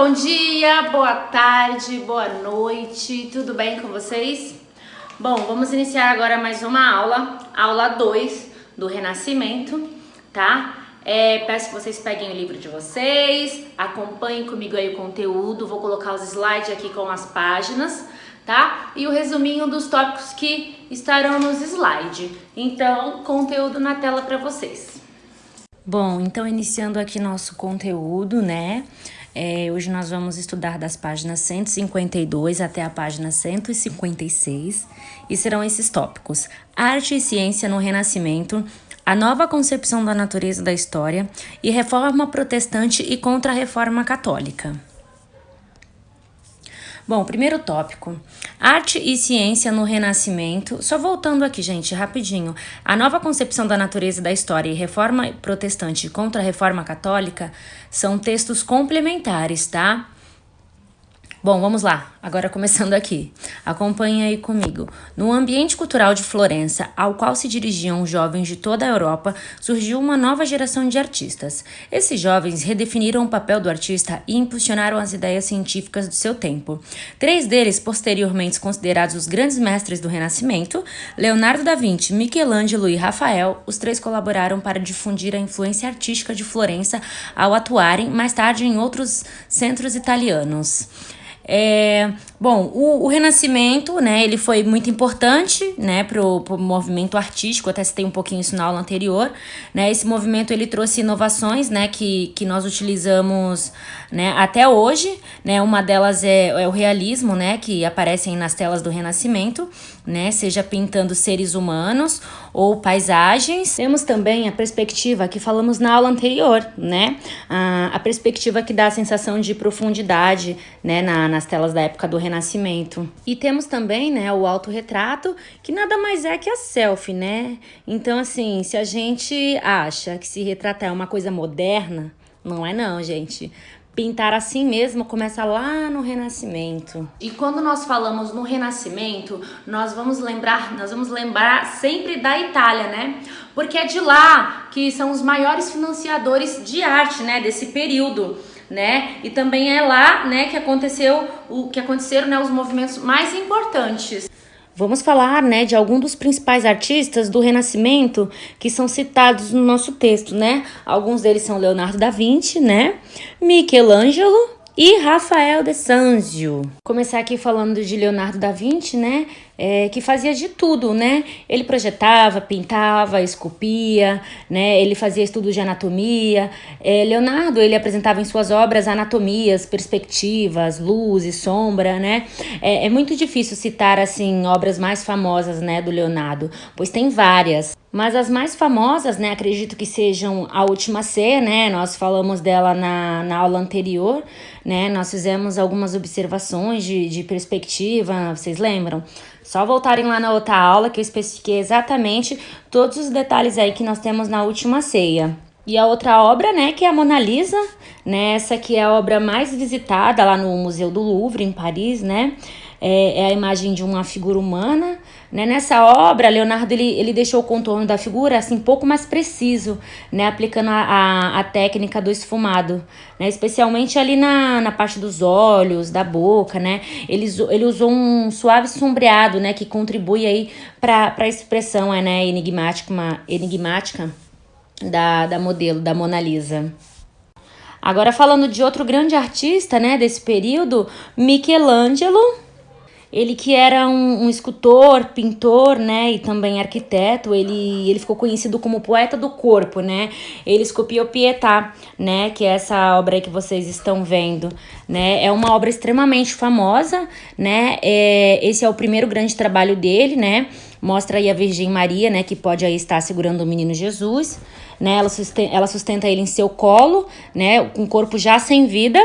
bom dia, boa tarde, boa noite, tudo bem com vocês? Bom, vamos iniciar agora mais uma aula 2 do Renascimento, tá? Peço que vocês peguem o livro de vocês, acompanhem comigo aí o conteúdo, vou colocar os slides aqui com as páginas, tá? E o resuminho dos tópicos que estarão nos slides. Então, conteúdo na tela para vocês. Bom, então iniciando aqui nosso conteúdo, né? Hoje nós vamos estudar das páginas 152 até a página 156 e serão esses tópicos: arte e ciência no Renascimento, a nova concepção da natureza da história e reforma protestante e contra-reforma católica. Bom, primeiro tópico, arte e ciência no Renascimento. Só voltando aqui, gente, rapidinho. A nova concepção da natureza da história e reforma protestante contra a reforma católica são textos complementares, tá? Bom, vamos lá. Agora começando aqui. Acompanhe aí comigo. No ambiente cultural de Florença, ao qual se dirigiam jovens de toda a Europa, surgiu uma nova geração de artistas. Esses jovens redefiniram o papel do artista e impulsionaram as ideias científicas do seu tempo. 3 deles, posteriormente considerados os grandes mestres do Renascimento, Leonardo da Vinci, Michelangelo e Rafael, os 3 colaboraram para difundir a influência artística de Florença ao atuarem mais tarde em outros centros italianos. Bom, o Renascimento, né, ele foi muito importante, né, pro movimento artístico, até citei um pouquinho isso na aula anterior, né, esse movimento ele trouxe inovações, né, que nós utilizamos, né, até hoje, né, uma delas é o realismo, né, que aparecem nas telas do Renascimento, né, seja pintando seres humanos ou paisagens. Temos também a perspectiva que falamos na aula anterior, né, a perspectiva que dá a sensação de profundidade, né, nas telas da época do Renascimento. E temos também, né, o autorretrato, que nada mais é que a selfie, né? Então, assim, se a gente acha que se retratar é uma coisa moderna, não é não, gente. Pintar assim mesmo começa lá no Renascimento. E quando nós falamos no Renascimento, nós vamos lembrar sempre da Itália, né? Porque é de lá que são os maiores financiadores de arte, né, desse período, né? E também é lá, né, que aconteceram, né, os movimentos mais importantes. Vamos falar, né, de alguns dos principais artistas do Renascimento que são citados no nosso texto, né? Alguns deles são Leonardo da Vinci, né? Michelangelo e Rafael de Sanzio. Vou começar aqui falando de Leonardo da Vinci, né? Que fazia de tudo, né? Ele projetava, pintava, esculpia, né? Ele fazia estudos de anatomia. Leonardo, ele apresentava em suas obras anatomias, perspectivas, luz e sombra, né? É muito difícil citar, assim, obras mais famosas, né, do Leonardo, pois tem várias. Mas as mais famosas, né, acredito que sejam A Última Ceia, né, nós falamos dela na aula anterior, né, nós fizemos algumas observações de perspectiva, vocês lembram? Só voltarem lá na outra aula que eu especifiquei exatamente todos os detalhes aí que nós temos na Última Ceia. E a outra obra, né, que é a Mona Lisa, né, essa aqui é a obra mais visitada lá no Museu do Louvre, em Paris, né, é a imagem de uma figura humana, né. Nessa obra, Leonardo ele deixou o contorno da figura assim um pouco mais preciso, né, aplicando a técnica do esfumado, né, especialmente ali na parte dos olhos, da boca, né. Ele usou um suave sombreado, né, que contribui aí para a expressão, né, enigmática da modelo, da Mona Lisa. Agora falando de outro grande artista, né, desse período, Michelangelo. Ele que era um escultor, pintor, né, e também arquiteto, ele ficou conhecido como poeta do corpo, né, ele esculpiu Pietà, né, que é essa obra aí que vocês estão vendo, né, é uma obra extremamente famosa, né, esse é o primeiro grande trabalho dele, né, mostra aí a Virgem Maria, né, que pode aí estar segurando o menino Jesus, né, ela sustenta ele em seu colo, né, com o corpo já sem vida.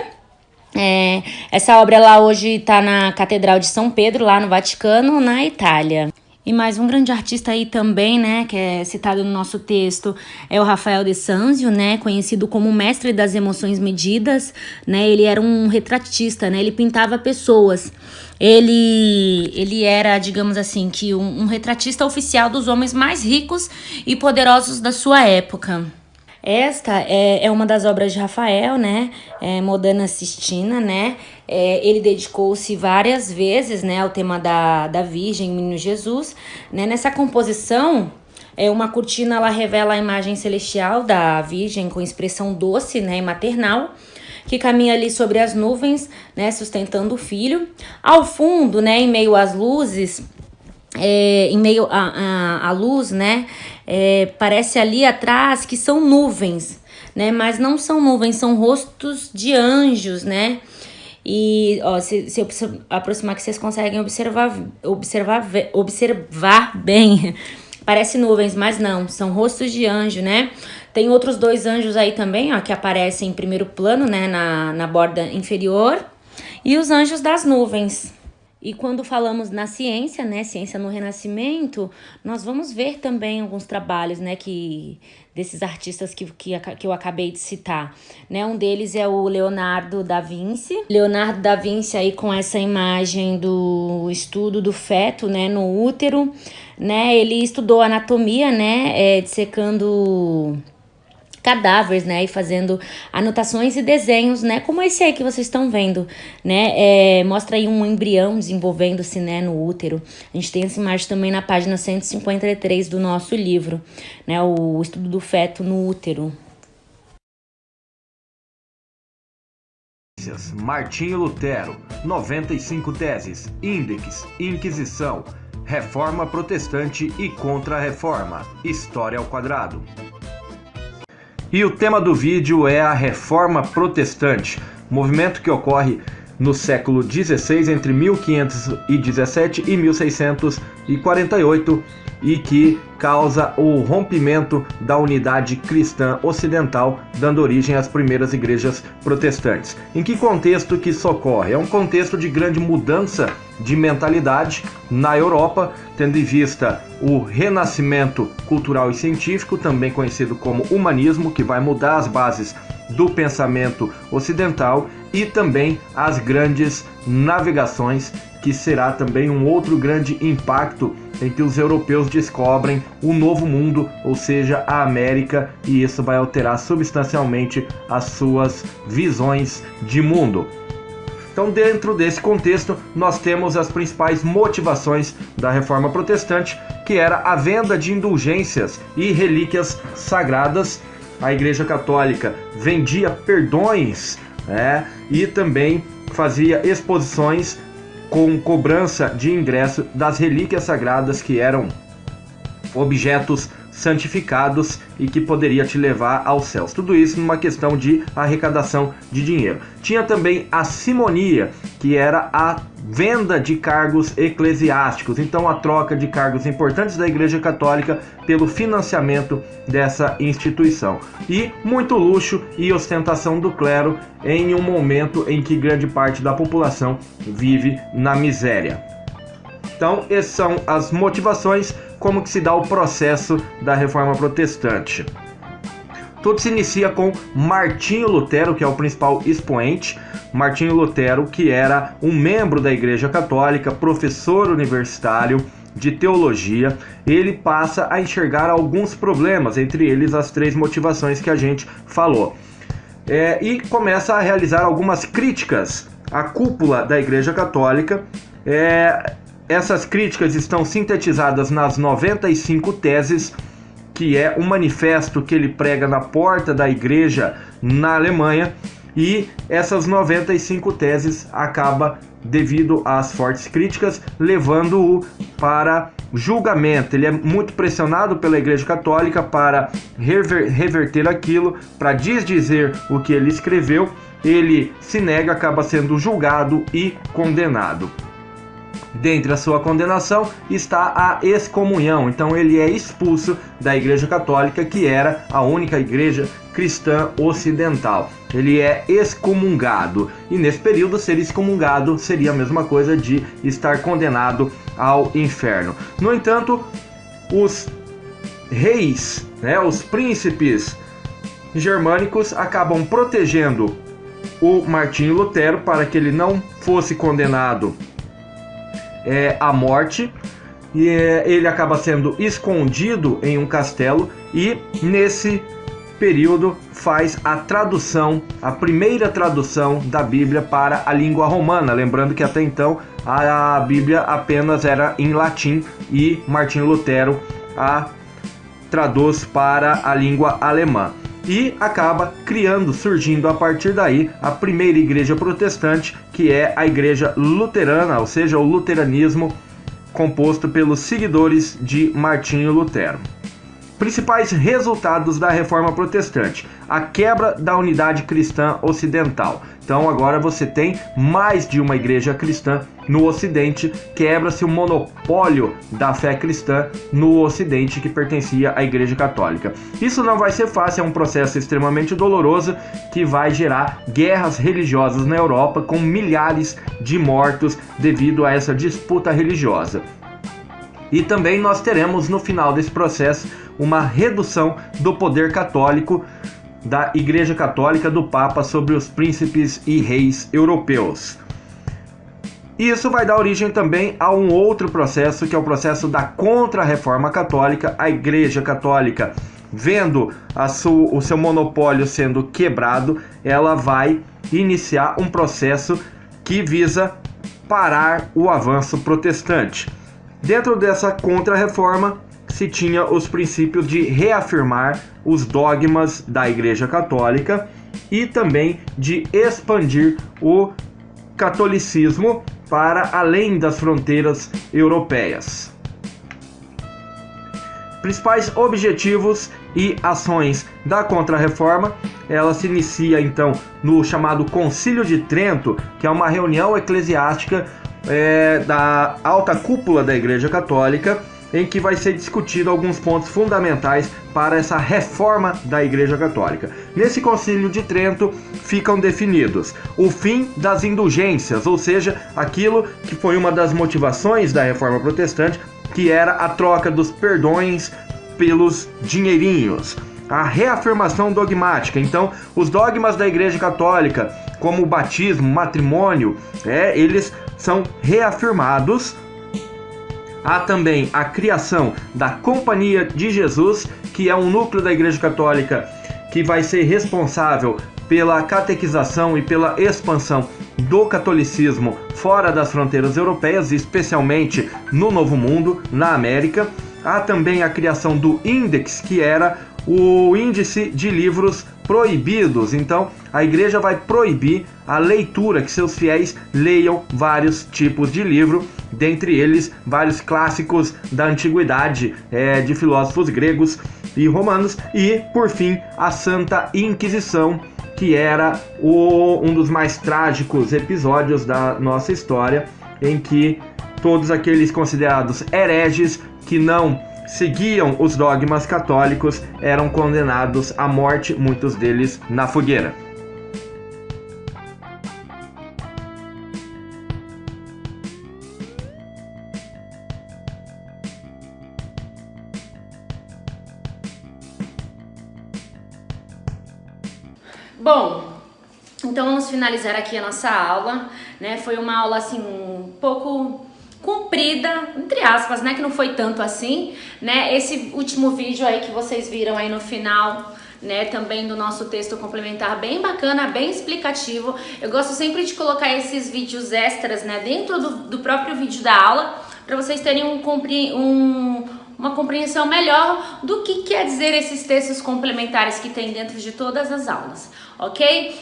Essa obra lá hoje está na Catedral de São Pedro, lá no Vaticano, na Itália. E mais um grande artista aí também, né, que é citado no nosso texto, é o Rafael de Sanzio, né, conhecido como mestre das emoções medidas, né, ele era um retratista, né, ele pintava pessoas. Ele era, digamos assim, que um retratista oficial dos homens mais ricos e poderosos da sua época. Esta é uma das obras de Rafael, né? Modena Sistina, né? Ele dedicou-se várias vezes, né, ao tema da Virgem, Menino Jesus, né? Nessa composição, uma cortina, ela revela a imagem celestial da Virgem com expressão doce, né, e maternal, que caminha ali sobre as nuvens, né, sustentando o filho. Ao fundo, né, em meio às luzes, em meio à luz, né, parece ali atrás que são nuvens, né, mas não são nuvens, são rostos de anjos, né. E ó, se eu aproximar que vocês conseguem observar bem. Parece nuvens, mas não, são rostos de anjo, né? Tem outros 2 anjos aí também, ó, que aparecem em primeiro plano, né, na borda inferior, e os anjos das nuvens. E quando falamos na ciência, né, ciência no Renascimento, nós vamos ver também alguns trabalhos, né, desses artistas que eu acabei de citar, né? Um deles é o Leonardo da Vinci. Leonardo da Vinci aí com essa imagem do estudo do feto, né, no útero, né? Ele estudou anatomia, né, dissecando cadáveres, né, e fazendo anotações e desenhos, né, como esse aí que vocês estão vendo, né, mostra aí um embrião desenvolvendo-se, né, no útero. A gente tem essa imagem também na página 153 do nosso livro, né, o estudo do feto no útero. Martinho Lutero, 95 teses, Índex, Inquisição, Reforma Protestante e Contra-Reforma, História ao Quadrado. E o tema do vídeo é a Reforma Protestante, movimento que ocorre no século XVI, entre 1517 e 1648, e que causa o rompimento da unidade cristã ocidental, dando origem às primeiras igrejas protestantes. Em que contexto que isso ocorre? É um contexto de grande mudança de mentalidade na Europa, tendo em vista o renascimento cultural e científico, também conhecido como humanismo, que vai mudar as bases do pensamento ocidental, e também as grandes navegações, que será também um outro grande impacto em que os europeus descobrem o novo mundo, ou seja, a América, e isso vai alterar substancialmente as suas visões de mundo. Então, dentro desse contexto, nós temos as principais motivações da Reforma Protestante, que era a venda de indulgências e relíquias sagradas. A Igreja Católica vendia perdões, e também fazia exposições com cobrança de ingresso das relíquias sagradas, que eram objetos santificados e que poderia te levar aos céus. Tudo isso numa questão de arrecadação de dinheiro. Tinha também a simonia, que era a venda de cargos eclesiásticos, então a troca de cargos importantes da Igreja Católica pelo financiamento dessa instituição. E muito luxo e ostentação do clero em um momento em que grande parte da população vive na miséria. Então, essas são as motivações, como que se dá o processo da Reforma Protestante. Tudo se inicia com Martinho Lutero, que é o principal expoente. Martinho Lutero, que era um membro da Igreja Católica, professor universitário de teologia, ele passa a enxergar alguns problemas, entre eles as 3 motivações que a gente falou. E começa a realizar algumas críticas à cúpula da Igreja Católica. Essas críticas estão sintetizadas nas 95 teses, que é um manifesto que ele prega na porta da igreja na Alemanha, e essas 95 teses acaba, devido às fortes críticas, levando-o para julgamento. Ele é muito pressionado pela Igreja Católica para reverter aquilo, para desdizer o que ele escreveu. Ele se nega, acaba sendo julgado e condenado. Dentre a sua condenação está a excomunhão, então ele é expulso da Igreja Católica, que era a única igreja cristã ocidental. Ele é excomungado, e nesse período ser excomungado seria a mesma coisa de estar condenado ao inferno. No entanto, os reis, os príncipes germânicos acabam protegendo o Martinho Lutero para que ele não fosse condenado à morte, e ele acaba sendo escondido em um castelo, e nesse período faz a tradução, a primeira tradução da Bíblia para a língua romana. Lembrando que até então a Bíblia apenas era em latim e Martinho Lutero a traduz para a língua alemã. E acaba surgindo a partir daí a primeira igreja protestante, que é a igreja luterana, ou seja, o luteranismo, composto pelos seguidores de Martinho Lutero. Principais resultados da Reforma Protestante: a quebra da unidade cristã ocidental. Então agora você tem mais de uma igreja cristã no Ocidente, quebra-se o monopólio da fé cristã no Ocidente que pertencia à Igreja Católica. Isso não vai ser fácil, é um processo extremamente doloroso que vai gerar guerras religiosas na Europa, com milhares de mortos devido a essa disputa religiosa. E também nós teremos no final desse processo uma redução do poder católico da Igreja Católica, do Papa, sobre os príncipes e reis europeus. Isso vai dar origem também a um outro processo, que é o processo da Contra-Reforma Católica. A Igreja Católica, vendo o seu monopólio sendo quebrado, ela vai iniciar um processo que visa parar o avanço protestante. Dentro dessa Contra-Reforma se tinha os princípios de reafirmar os dogmas da Igreja Católica e também de expandir o catolicismo para além das fronteiras europeias. Principais objetivos e ações da Contra-Reforma: ela se inicia então no chamado Concílio de Trento, que é uma reunião eclesiástica da alta cúpula da Igreja Católica, em que vai ser discutido alguns pontos fundamentais para essa reforma da Igreja Católica. Nesse Concílio de Trento ficam definidos o fim das indulgências, ou seja, aquilo que foi uma das motivações da Reforma Protestante, que era a troca dos perdões pelos dinheirinhos. A reafirmação dogmática, então os dogmas da Igreja Católica, como o batismo, o matrimônio, eles são reafirmados. Há também a criação da Companhia de Jesus, que é um núcleo da Igreja Católica que vai ser responsável pela catequização e pela expansão do catolicismo fora das fronteiras europeias, especialmente no Novo Mundo, na América. Há também a criação do Index, que era o índice de livros proibidos. Então a igreja vai proibir a leitura, que seus fiéis leiam vários tipos de livro, dentre eles vários clássicos da antiguidade, de filósofos gregos e romanos. E por fim a Santa Inquisição, que era um dos mais trágicos episódios da nossa história, em que todos aqueles considerados hereges que não seguiam os dogmas católicos eram condenados à morte, muitos deles na fogueira. Bom, então vamos finalizar aqui a nossa aula, né? Foi uma aula assim um pouco comprida, entre aspas, né, que não foi tanto assim, né? Esse último vídeo aí que vocês viram aí no final, né, também do nosso texto complementar, bem bacana, bem explicativo. Eu gosto sempre de colocar esses vídeos extras, né, dentro do próprio vídeo da aula, para vocês terem uma compreensão melhor do que quer dizer esses textos complementares que tem dentro de todas as aulas, ok?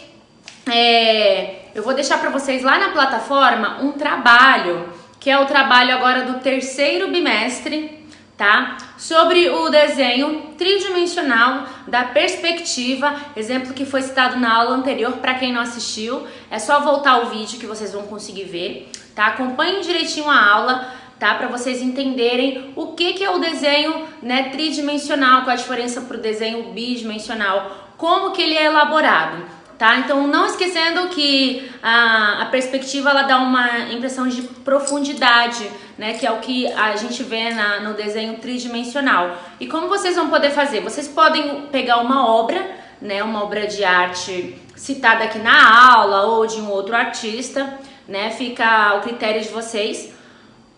Eu vou deixar para vocês lá na plataforma um trabalho, que é o trabalho agora do terceiro bimestre, tá? Sobre o desenho tridimensional da perspectiva, exemplo que foi citado na aula anterior. Para quem não assistiu, é só voltar o vídeo que vocês vão conseguir ver, tá? Acompanhem direitinho a aula, tá? Para vocês entenderem o que é o desenho, né, tridimensional, qual a diferença para o desenho bidimensional, como que ele é elaborado. Tá? Então, não esquecendo que a perspectiva ela dá uma impressão de profundidade, né? Que é o que a gente vê no desenho tridimensional. E como vocês vão poder fazer? Vocês podem pegar uma obra, né? Uma obra de arte citada aqui na aula ou de um outro artista, né? Fica ao critério de vocês.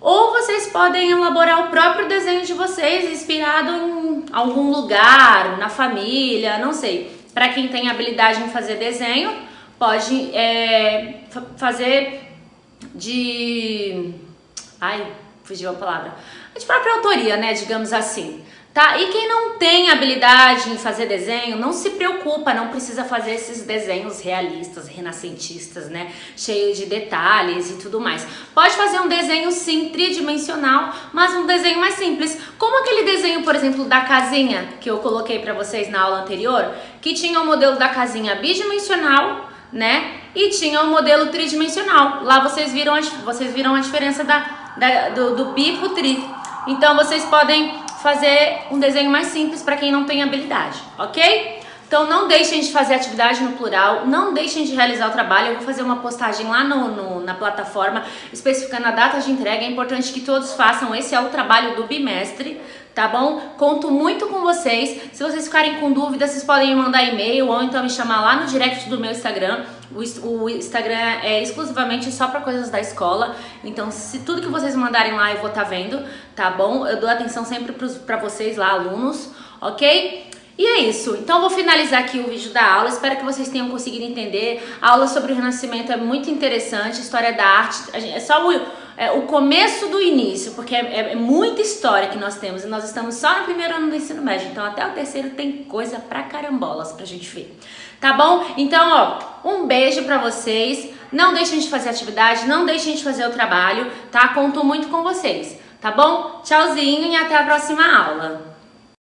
Ou vocês podem elaborar o próprio desenho de vocês, inspirado em algum lugar, na família, não sei. Para quem tem habilidade em fazer desenho, pode fazer de... Ai, fugiu a palavra. De própria autoria, né, digamos assim. Tá? E quem não tem habilidade em fazer desenho, não se preocupa, não precisa fazer esses desenhos realistas, renascentistas, né? Cheios de detalhes e tudo mais. Pode fazer um desenho sim, tridimensional, mas um desenho mais simples. Como aquele desenho, por exemplo, da casinha que eu coloquei pra vocês na aula anterior, que tinha o modelo da casinha bidimensional, né? E tinha o modelo tridimensional. Lá vocês viram a diferença do bi pro tri. Então vocês podem fazer um desenho mais simples para quem não tem habilidade, ok? Então não deixem de fazer atividade no plural, não deixem de realizar o trabalho. Eu vou fazer uma postagem lá na plataforma especificando a data de entrega. É importante que todos façam, esse é o trabalho do bimestre, tá bom? Conto muito com vocês. Se vocês ficarem com dúvidas, vocês podem me mandar e-mail ou então me chamar lá no direct do meu Instagram. O Instagram é exclusivamente só para coisas da escola, então se tudo que vocês mandarem lá eu vou estar vendo, tá bom? Eu dou atenção sempre para vocês lá, alunos, ok? E é isso, então eu vou finalizar aqui o vídeo da aula, espero que vocês tenham conseguido entender. A aula sobre o Renascimento é muito interessante, história da arte, é só o começo do início, porque é muita história que nós temos e nós estamos só no primeiro ano do ensino médio, então até o terceiro tem coisa pra carambolas pra gente ver, tá bom? Então, ó, um beijo pra vocês, não deixem de fazer atividade, não deixem de fazer o trabalho, tá? Conto muito com vocês, tá bom? Tchauzinho e até a próxima aula.